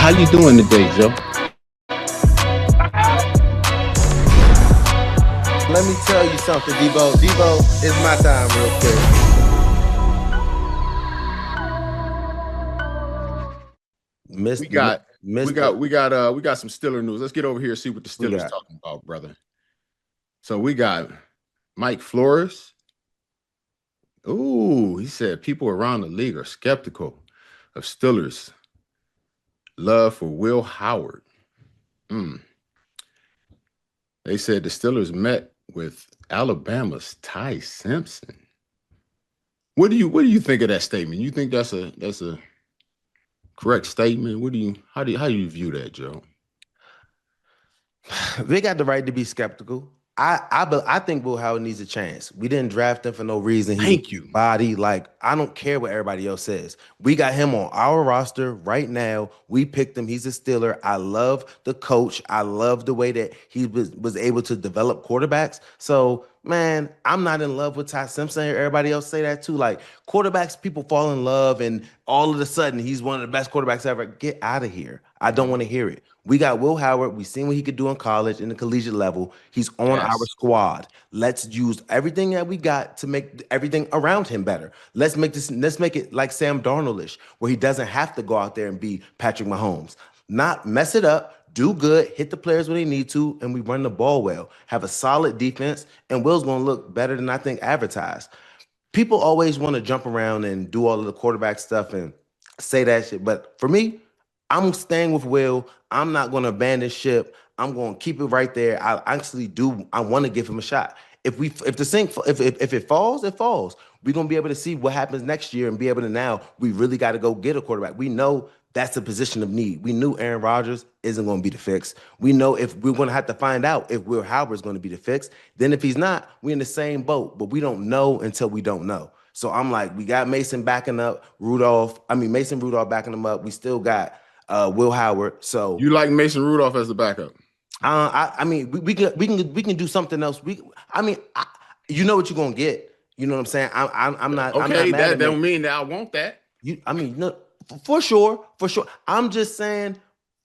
How you doing today, Joe? Let me tell you something, Debo. Debo, it's my time real quick. We got some Steeler news. Let's get over here and see what the Steelers talking about, brother. So we got Mike Flores. Ooh, he said people around the league are skeptical of Steelers' love for Will Howard. They said the Steelers met with Alabama's Ty Simpson. What do you think of that statement? You think that's a correct statement? How do you view that, Joe? They got the right to be skeptical. I think Will Howard needs a chance. We didn't draft him for no reason. Thank you. Body, I don't care what everybody else says. We got him on our roster right now. We picked him. He's a Steeler. I love the coach. I love the way that he was able to develop quarterbacks. So, man, I'm not in love with Ty Simpson. Everybody else say that too. Like, quarterbacks, people fall in love, and all of a sudden, he's one of the best quarterbacks ever. Get out of here. I don't want to hear it. We got Will Howard. We've seen what he could do in college, in the collegiate level. He's on our squad. Let's use everything that we got to make everything around him better. Let's make it like Sam Darnold-ish, where he doesn't have to go out there and be Patrick Mahomes. Not mess it up, do good, hit the players when they need to, and we run the ball well. Have a solid defense, and Will's going to look better than I think advertised. People always want to jump around and do all of the quarterback stuff and say that shit, but for me, I'm staying with Will. I'm not going to abandon ship. I'm going to keep it right there. I want to give him a shot. If it falls, it falls. We're going to be able to see what happens next year and be able to now, we really got to go get a quarterback. We know that's a position of need. We knew Aaron Rodgers isn't going to be the fix. We know if we're going to have to find out if Will Howard's going to be the fix. Then if he's not, we're in the same boat, but we don't know until we don't know. So I'm like, we got Mason backing up Mason Rudolph backing him up. We still got Will Howard. So you like Mason Rudolph as the backup? We can do something else. You know what you're gonna get. You know what I'm saying? I'm not. Okay, I'm not mad that don't mean that I want that. No, for sure. I'm just saying,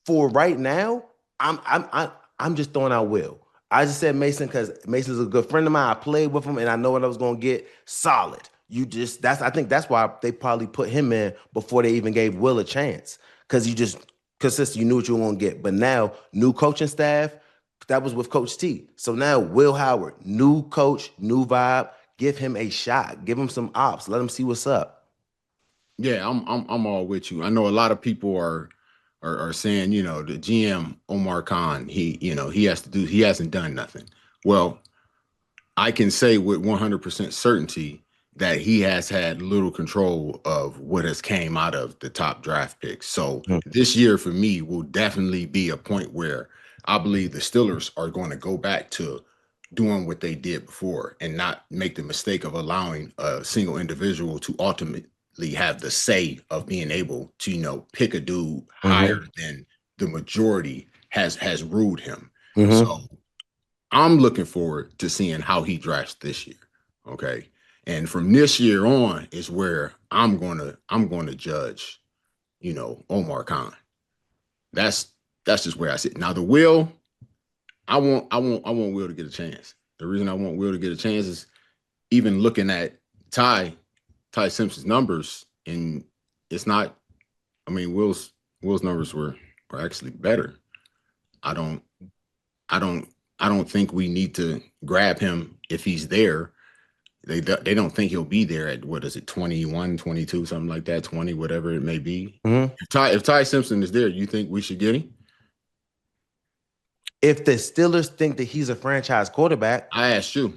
for right now, I'm just throwing out Will. I just said Mason because Mason's a good friend of mine. I played with him and I know what I was gonna get. Solid. I think that's why they probably put him in before they even gave Will a chance. Because you knew what you were going to get. But now, new coaching staff, that was with Coach T. So now, Will Howard, new coach, new vibe. Give him a shot. Give him some ops. Let him see what's up. Yeah, I'm all with you. I know a lot of people are saying, the GM Omar Khan, he hasn't done nothing. Well, I can say with 100% certainty that he has had little control of what has came out of the top draft picks. So this year for me will definitely be a point where I believe the Steelers are going to go back to doing what they did before and not make the mistake of allowing a single individual to ultimately have the say of being able to, pick a dude higher than the majority has ruled him. So I'm looking forward to seeing how he drafts this year. Okay. And from this year on is where I'm gonna judge, Omar Khan. That's just where I sit. Now the Will, I want Will to get a chance. The reason I want Will to get a chance is even looking at Ty Simpson's numbers, and it's not. Will's numbers were actually better. I don't think we need to grab him if he's there. They don't think he'll be there at, 21, 22, something like that, 20, whatever it may be. If Ty Simpson is there, you think we should get him? If the Steelers think that he's a franchise quarterback. I asked you.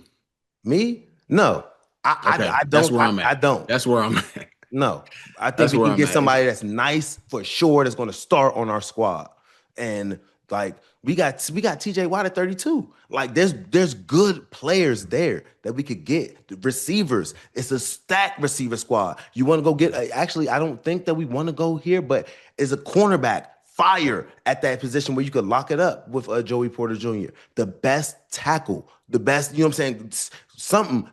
Me? No. I don't. That's where I'm at. I don't. That's where I'm at. No. I think we can get somebody that's nice for sure that's going to start on our squad. And we got TJ Watt at 32. There's good players there that we could get. The receivers, it's a stacked receiver squad. You want to go get actually, I don't think that we want to go here, but is a cornerback fire at that position where you could lock it up with Joey Porter Jr. The best tackle, the best, you know what I'm saying?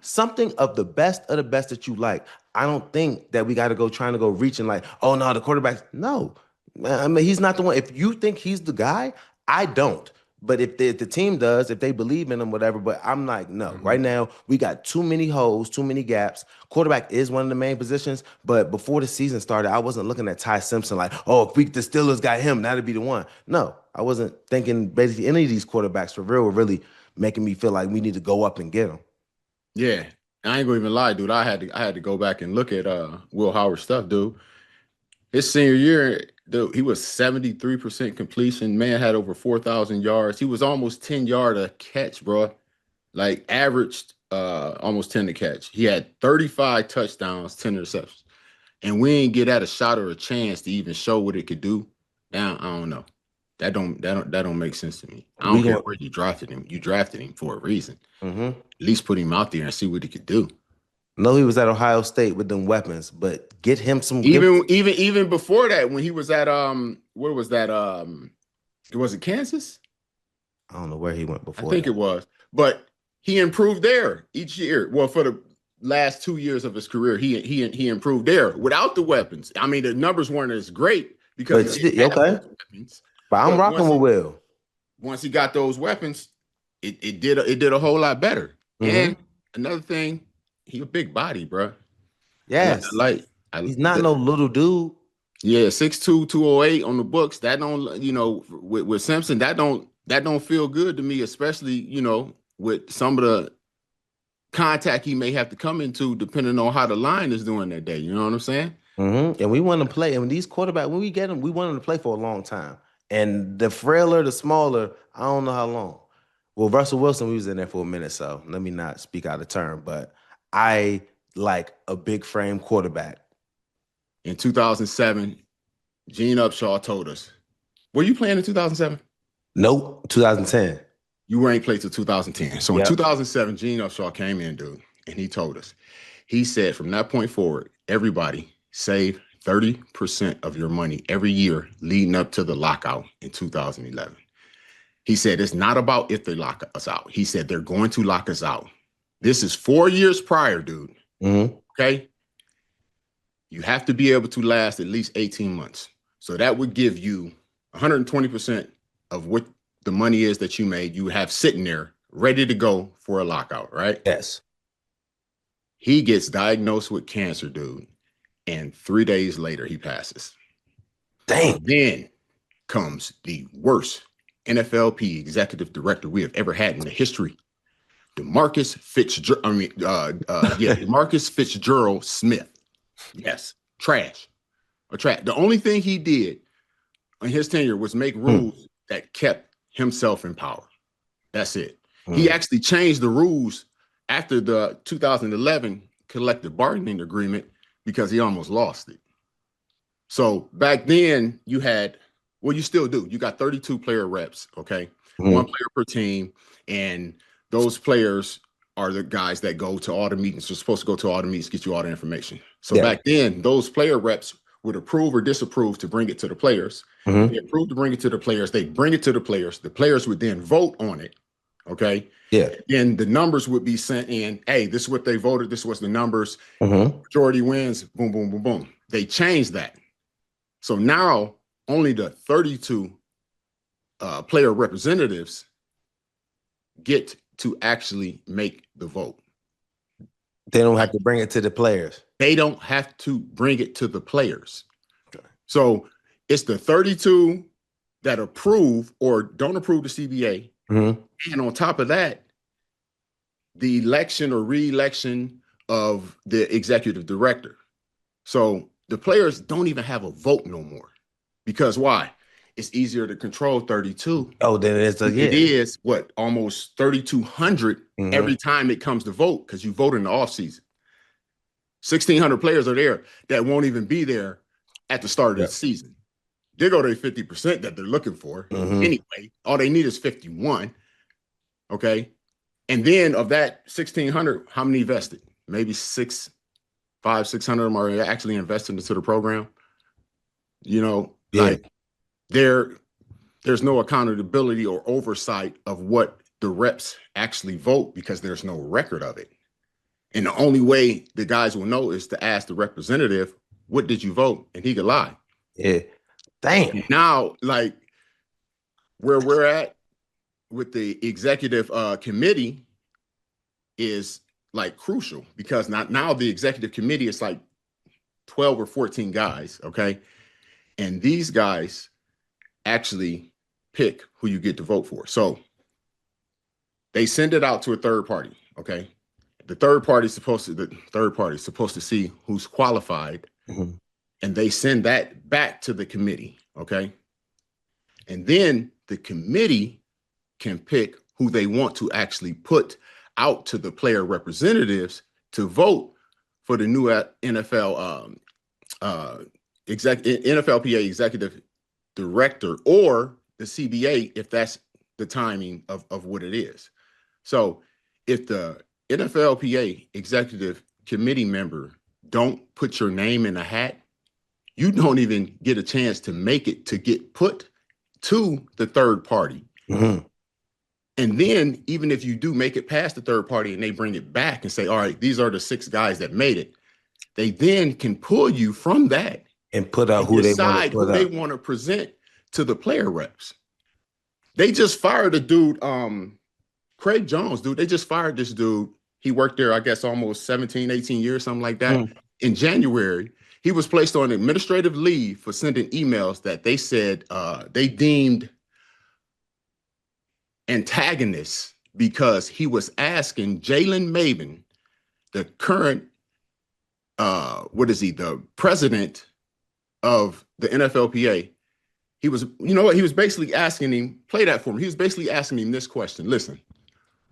Something of the best that you like. I don't think that we got to go trying to go reaching oh no, the quarterbacks. No. I mean, he's not the one. If you think he's the guy, I don't. But if the team does, if they believe in him, whatever. But I'm like, no. Right Mhm. now, we got too many holes, too many gaps. Quarterback is one of the main positions. But before the season started, I wasn't looking at Ty Simpson like, oh, if the Steelers got him, that'd be the one. No, I wasn't thinking basically any of these quarterbacks for real were really making me feel like we need to go up and get him. Yeah, I ain't gonna even lie, dude. I had to go back and look at Will Howard stuff, dude. His senior year, dude, he was 73% completion. Man had over 4,000 yards. He was almost 10 yard a catch, bro. Like averaged almost 10 to catch. He had 35 touchdowns, 10 interceptions. And we ain't get at a shot or a chance to even show what it could do. Now, I don't know. That don't make sense to me. I We don't care going. where you drafted him. You drafted him for a reason. Mm-hmm. At least put him out there and see what he could do. No, he was at Ohio State with them weapons, but get him some. Even before that, when he was at where was that? Was it Kansas? I don't know where he went I before think that. it was. But he improved there each year. Well, for the last 2 years of his career, he improved there without the weapons. I mean, the numbers weren't as great because But he didn't have okay, those weapons. but I'm But rocking with Will. once he got those weapons, it did a whole lot better. Mm-hmm. And another thing, he a big body, bro. I like, I Yes, like I, he's not no little dude. yeah, 6'2", 208 on the books. That don't, with Simpson, that don't feel good to me, especially, with some of the contact he may have to come into depending on how the line is doing that day. You know what I'm saying? Mm-hmm. And we want to play. And these quarterbacks, when we get them, we want them to play for a long time. And the frailer, the smaller, I don't know how long. Well, Russell Wilson, we was in there for a minute, so let me not speak out of turn. But I like a big frame quarterback. In 2007, Gene Upshaw told us, were you playing in 2007? Nope, 2010. You ain't played till 2010. So in Yep. 2007, Gene Upshaw came in, dude, and he told us, he said from that point forward, everybody save 30% of your money every year leading up to the lockout in 2011. He said, it's not about if they lock us out. He said, they're going to lock us out. This is 4 years prior, dude. Mm-hmm. Okay. You have to be able to last at least 18 months. So that would give you 120% of what the money is that you made, you have sitting there ready to go for a lockout, right? Yes. He gets diagnosed with cancer, dude. And 3 days later, he passes. Dang. Then comes the worst NFLP executive director we have ever had in the history. DeMarcus Fitzgerald. DeMarcus Fitzgerald Smith. Yes, trash. A trash. The only thing he did in his tenure was make rules that kept himself in power. That's it. He actually changed the rules after the 2011 collective bargaining agreement because he almost lost it. So back then you had, well, you still do. You got 32 player reps, okay? One player per team. And those players are the guys that go to all the meetings. They're supposed to go to all the meetings, get you all the information. So back then, those player reps would approve or disapprove to bring it to the players. If they approve to bring it to the players, they bring it to the players. The players would then vote on it. Okay. Yeah. And the numbers would be sent in. Hey, this is what they voted. This was the numbers. Mm-hmm. Majority wins. Boom, boom, boom, boom. They changed that. So now only the 32 player representatives get to actually make the vote. They don't have to bring it to the players. They don't have to bring it to the players. Okay. So it's the 32 that approve or don't approve the CBA. Mm-hmm. And on top of that, the election or re-election of the executive director. So the players don't even have a vote no more. Because why? It's easier to control 32. Oh, then it is what, almost 3,200 every time it comes to vote because you vote in the offseason. 1,600 players are there that won't even be there at the start of the season. They go to 50% that they're looking for. Anyway, all they need is 51. Okay. And then of that 1,600, how many vested? Maybe 600 of them are actually invested into the program. Like there's no accountability or oversight of what the reps actually vote because there's no record of it. And the only way the guys will know is to ask the representative, what did you vote? And he could lie. Yeah. Damn. Now, like where we're at with the executive committee is like crucial, because now the executive committee is like 12 or 14 guys, okay? And these guys actually pick who you get to vote for. So they send it out to a third party, okay? The third party is supposed to see who's qualified, and they send that back to the committee, okay? And then the committee can pick who they want to actually put out to the player representatives to vote for the new NFLPA executive director, or the CBA, if that's the timing of what it is. So if the NFLPA executive committee member don't put your name in a hat, you don't even get a chance to make it to get put to the third party. And then even if you do make it past the third party and they bring it back and say, all right, these are the 6 guys that made it, they then can pull you from that and put out who they want to present to the player reps. They just fired a dude, Craig Jones, dude. They just fired this dude. He worked there, I guess, almost 17, 18 years, something like that. In January, he was placed on administrative leave for sending emails that they said they deemed antagonists, because he was asking Jalen Reeves-Maybin, the current, the president of the NFLPA. He was, you know what? He was basically asking him, play that for me. He was basically asking him this question. Listen.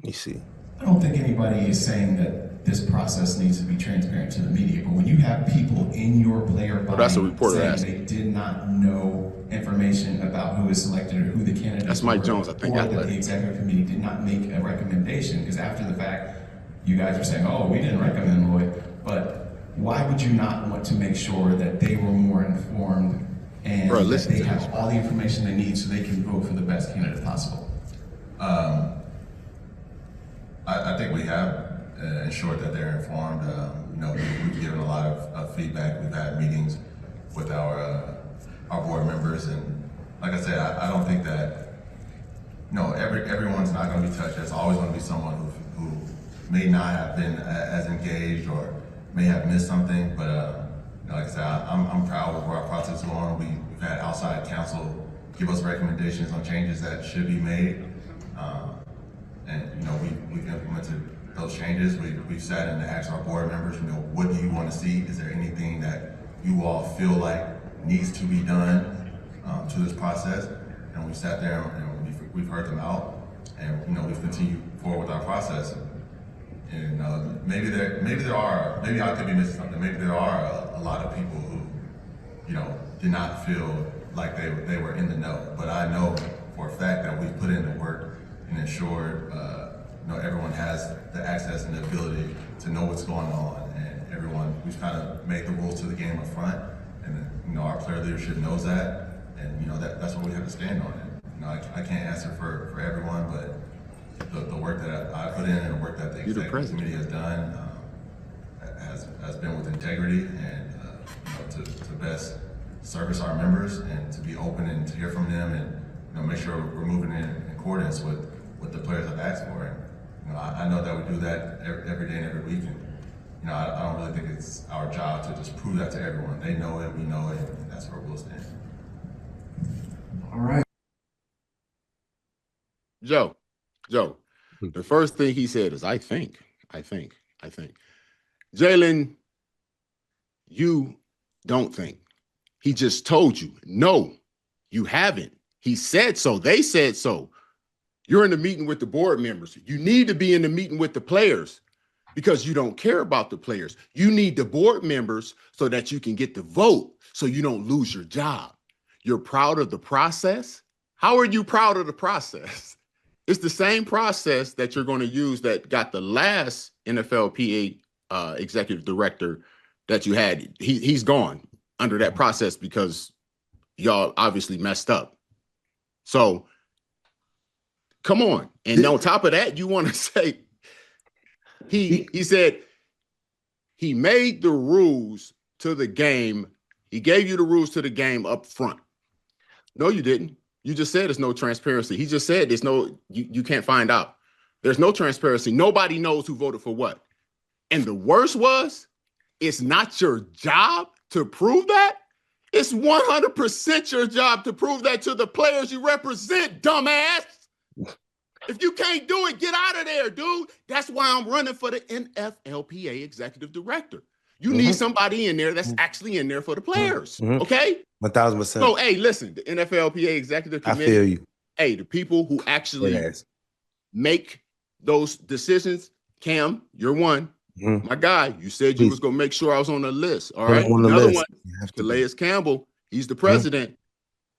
Let me see. I don't think anybody is saying that this process needs to be transparent to the media, but when you have people in your player body that's a reporter saying asking. they did not know information about who is selected or who the candidates That's Mike Jones, I think. Or that the executive committee did not make a recommendation, because after the fact, you guys are saying, oh, we didn't recommend Lloyd, but why would you not want to make sure that they were more informed and that they have all the information they need so they can vote for the best candidate possible? I think we have ensured that they're informed. We've given a lot of feedback. We've had meetings with our board members, and like I said, I don't think that everyone's not going to be touched. There's always going to be someone who may not have been as engaged or may have missed something. But like I said, I'm proud of where our process is going. We've had outside counsel give us recommendations on changes that should be made. And we've implemented those changes. We've sat in to ask our board members, what do you want to see? Is there anything that you all feel like needs to be done to this process? And we sat there and we've heard them out, and we've continued forward with our process. And maybe I could be missing something. Maybe there are a lot of people who did not feel like they were in the know. But I know for a fact that we've put in the work and ensured everyone has the access and the ability to know what's going on, and we've kind of made the rules to the game up front, and our player leadership knows that, and that's what we have to stand on. And I can't answer for everyone, but the work that I put in and the work that the executive committee has done has been with integrity and to best service our members and to be open and to hear from them, and make sure we're moving in accordance with what the players have asked for. And I know that we do that every day and every week. And I don't really think it's our job to just prove that to everyone. They know it, we know it, and that's where we'll stand. All right. Joe, the first thing he said is, I think. Jalen, you don't think. He just told you, no, you haven't. He said so. They said so. You're in the meeting with the board members. You need to be in the meeting with the players because you don't care about the players. You need the board members so that you can get the vote so you don't lose your job. You're proud of the process? How are you proud of the process? It's the same process that you're going to use that got the last NFLPA executive director that you had. He's gone under that process because y'all obviously messed up. So come on. And on top of that, you want to say he said he made the rules to the game. He gave you the rules to the game up front. No, you didn't. You just said there's no transparency. He just said there's no, you can't find out. There's no transparency. Nobody knows who voted for what. And the worst was, it's not your job to prove that. It's 100% your job to prove that to the players you represent, dumbass. If you can't do it, get out of there, dude. That's why I'm running for the NFLPA executive director. You need somebody in there that's actually in there for the players, okay? 1,000%. So, hey, listen, the NFLPA executive committee. I feel you. Hey, the people who actually make those decisions, Cam, you're one. My guy, you said you was gonna make sure I was on the list. All right. Another one, Calais Campbell. He's the president.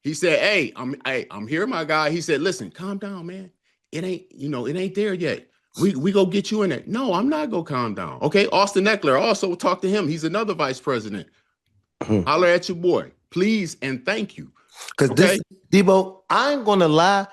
He said, "Hey, I'm here, my guy." He said, "Listen, calm down, man. It ain't there yet. We go get you in there." No, I'm not gonna calm down. Okay, Austin Eckler. Also talk to him. He's another vice president. Holler at your boy, please and thank you. Because this, Debo, I ain't gonna lie.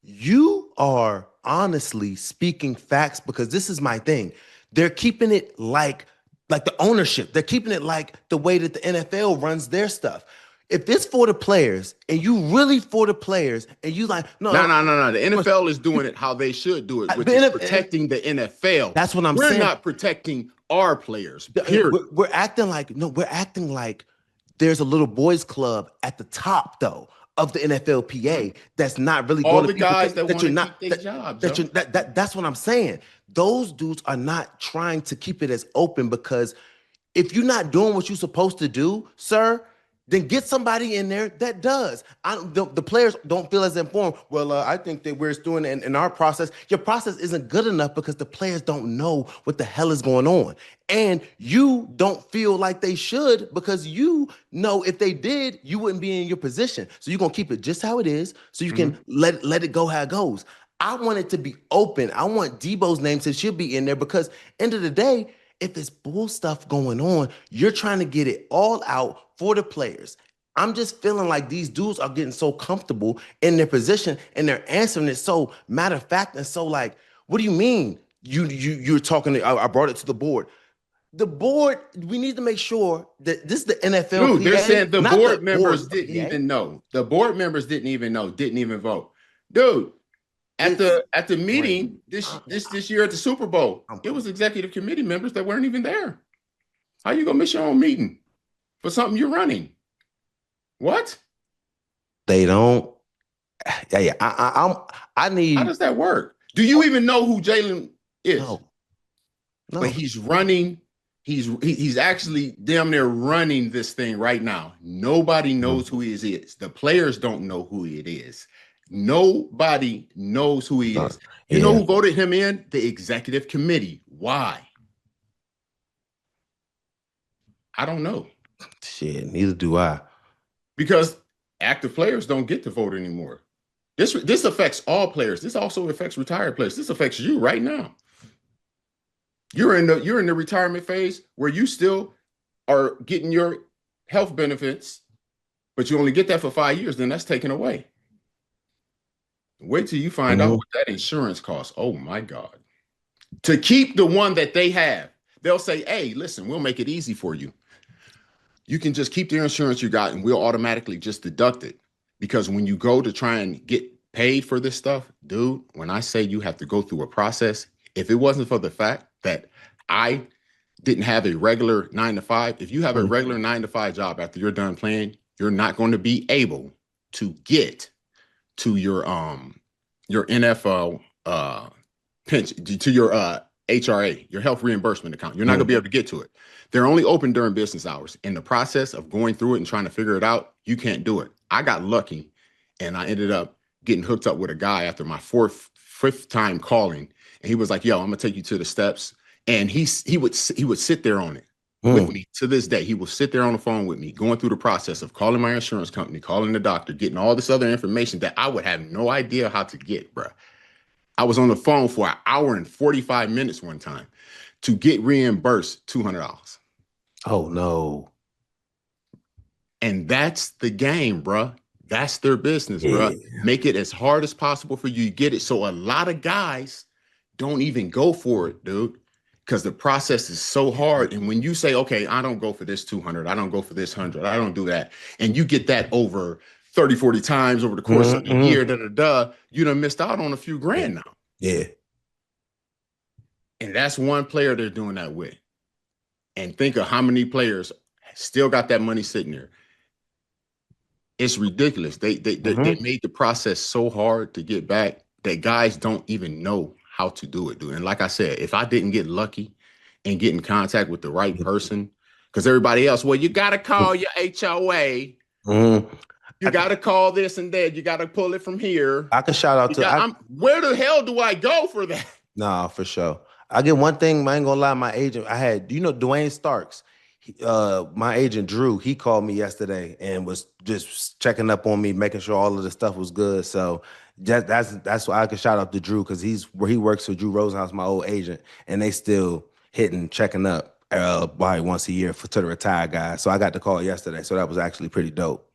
You are honestly speaking facts because this is my thing. They're keeping it like the ownership. They're keeping it like the way that the NFL runs their stuff. If it's for the players and you really for the players and you like, no. The NFL is doing it how they should do it, which is protecting the NFL. That's what I'm saying. We're not protecting our players. Period. We're acting like there's a little boys club at the top though of the NFLPA that's not really all going the to guys that want to keep their jobs. That's what I'm saying. Those dudes are not trying to keep it as open because if you're not doing what you're supposed to do, sir, then get somebody in there that does. The players don't feel as informed. Well, I think that we're doing it in our process. Your process isn't good enough because the players don't know what the hell is going on. And you don't feel like they should because you know if they did, you wouldn't be in your position. So you're going to keep it just how it is so you can let it go how it goes. I want it to be open. I want Debo's name to should be in there because end of the day, if it's bull stuff going on, you're trying to get it all out for the players. I'm just feeling like these dudes are getting so comfortable in their position and they're answering it so matter of fact and so like, what do you mean? You're talking. I brought it to the board. The board, we need to make sure that this is the NFL. Dude, they're saying the board members didn't even know. The board members didn't even know, didn't even vote. Dude, at the meeting this year at the Super Bowl, it was executive committee members that weren't even there. How you gonna miss your own meeting for something you're running? What? They don't. Yeah. I need. How does that work? Do you even know who Jalen is? No. But he's running. He's actually damn near running this thing right now. Nobody knows who he is. The players don't know who it is. Nobody knows who he is. You know who voted him in? The executive committee. Why? I don't know. Shit, neither do I. Because active players don't get to vote anymore. This affects all players. This also affects retired players. This affects you right now. You're in the retirement phase where you still are getting your health benefits, but you only get that for 5 years, then that's taken away. Wait till you find out what that insurance costs. Oh my God. To keep the one that they have, they'll say, hey, listen, we'll make it easy for you. You can just keep the insurance you got and we'll automatically just deduct it. Because when you go to try and get paid for this stuff, dude, when I say you have to go through a process, if it wasn't for the fact that I didn't have a regular 9-to-5, if you have a regular 9-to-5 job after you're done playing, you're not going to be able to get to your NFL pension, to your HRA, your health reimbursement account. You're not going to be able to get to it. They're only open during business hours. In the process of going through it and trying to figure it out, you can't do it. I got lucky and I ended up getting hooked up with a guy after my fifth time calling. And he was like, yo, I'm going to take you to the steps. And he would sit there on it with me to this day. He will sit there on the phone with me, going through the process of calling my insurance company, calling the doctor, getting all this other information that I would have no idea how to get, bro. I was on the phone for an hour and 45 minutes one time to get reimbursed $200. Oh, no. And that's the game, bro. That's their business, bro. Make it as hard as possible for you to get it. So a lot of guys don't even go for it, dude, because the process is so hard. And when you say, okay, I don't go for this 200, I don't go for this 100, I don't do that. And you get that over 30, 40 times over the course of the year, you done missed out on a few grand now. Yeah. And that's one player they're doing that with. And think of how many players still got that money sitting there. It's ridiculous. They made the process so hard to get back that guys don't even know how to do it, dude. And like I said, if I didn't get lucky and get in contact with the right person, because everybody else, well, you got to call your HOA. You got to call this and that. You got to pull it from here. I can shout out to where the hell do I go for that? Nah, for sure. I get one thing, I ain't gonna lie, my agent, I had, Dwayne Starks, my agent Drew, he called me yesterday and was just checking up on me, making sure all of the stuff was good. So that's why I can shout out to Drew, because he works for Drew Rosenhaus, my old agent, and they still checking up probably once a year to the retired guys. So I got the call yesterday. So that was actually pretty dope.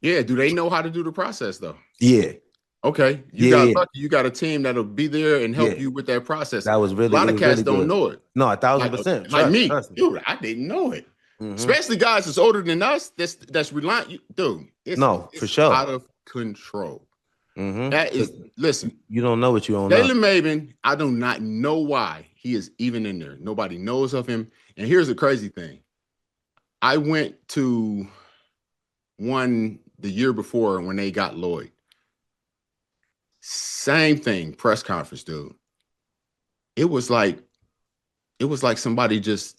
Yeah, do they know how to do the process though? Yeah. Okay, you got lucky. You got a team that'll be there and help you with that process. That was really a lot of cats really don't know it. No, 1,000%. Like me, dude, I didn't know it. Especially guys that's older than us. That's reliant, dude. It's for sure out of control. That is. Listen, you don't know what you don't know. Jalen Reeves-Maybin, I do not know why he is even in there. Nobody knows of him. And here's the crazy thing: I went to one the year before when they got Lloyd. Same thing, press conference, dude. It was like somebody just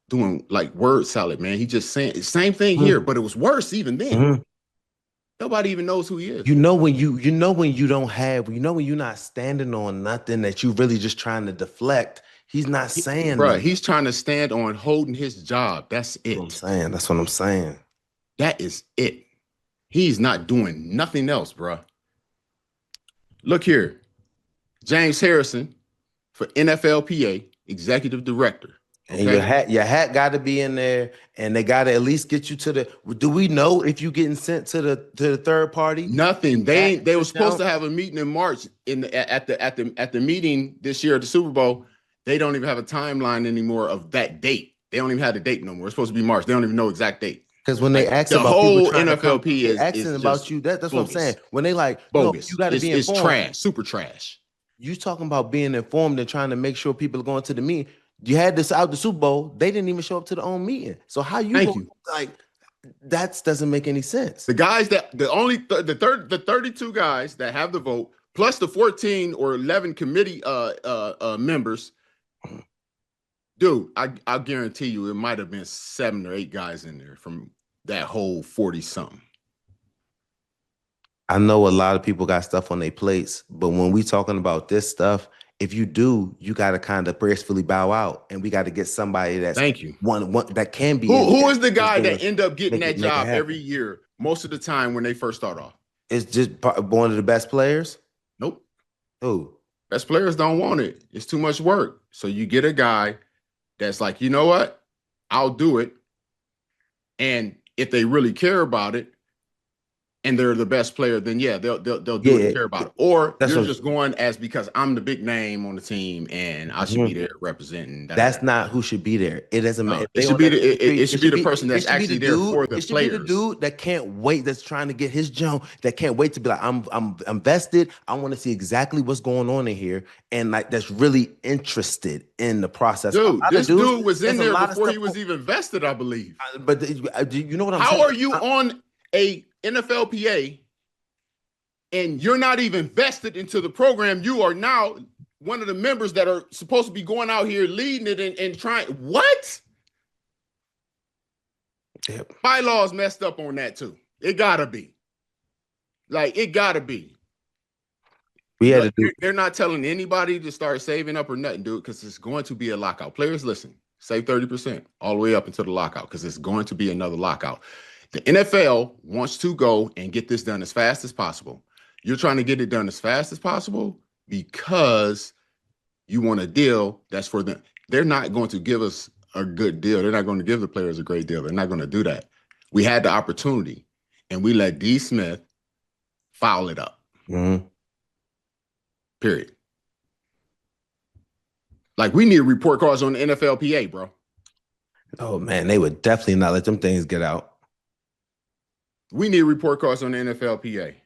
doing like word salad, man. He just saying same thing here, but it was worse even then. Nobody even knows who he is. When you're not standing on nothing, that you really just trying to deflect. He's not saying that. He's trying to stand on holding his job. That's it. That's what I'm saying. That is it. He's not doing nothing else, bro. Look here, James Harrison for NFLPA Executive Director. Okay? And your hat got to be in there, and they got to at least get you to the. Do we know if you getting sent to the third party? Nothing. They were supposed to have a meeting in March at the meeting this year at the Super Bowl. They don't even have a timeline anymore of that date. They don't even have the date no more. It's supposed to be March. They don't even know exact date. Because when they ask the about whole NFLP is asking about you, that's what I'm saying. When they like, bogus. You got to be informed. It's trash, super trash. You talking about being informed and trying to make sure people are going to the meeting. You had this out the Super Bowl. They didn't even show up to the own meeting. So how you like that doesn't make any sense. The guys the 32 guys that have the vote plus the 14 or 11 committee members. Dude, I guarantee you it might have been 7 or 8 guys in there from that whole 40-something. I know a lot of people got stuff on their plates, but when we talking about this stuff, if you do, you got to kind of gracefully bow out, and we got to get somebody that's one that can be. Who is the guy that end up getting that job every year, most of the time when they first start off? It's just one of the best players? Nope. Who? Best players don't want it. It's too much work. So you get a guy that's like, you know what? I'll do it. And if they really care about it and they're the best player, then they'll do it and care about it. Or you're just going as because I'm the big name on the team and I should be there representing. That's not who should be there. It doesn't matter. It should be the person that's actually there for the players. It should be the dude that can't wait, that's trying to get his jump, that can't wait to be like, I'm invested. I want to see exactly what's going on in here, and like that's really interested in the process. Dude, this dude was in there before he was even vested, I believe. But you know what I'm saying? How are you on a NFLPA and you're not even vested into the program? You are now one of the members that are supposed to be going out here leading it and trying. What? Yep. Bylaws messed up on that too. It gotta be. Like, it gotta be. They're not telling anybody to start saving up or nothing, dude, because it's going to be a lockout. Players, listen, save 30% all the way up until the lockout, because it's going to be another lockout. The NFL wants to go and get this done as fast as possible. You're trying to get it done as fast as possible because you want a deal that's for them. They're not going to give us a good deal. They're not going to give the players a great deal. They're not going to do that. We had the opportunity, and we let D. Smith foul it up. Period. Like, we need report cards on the NFLPA, bro. Oh, man, they would definitely not let them things get out. We need report cards on the NFLPA.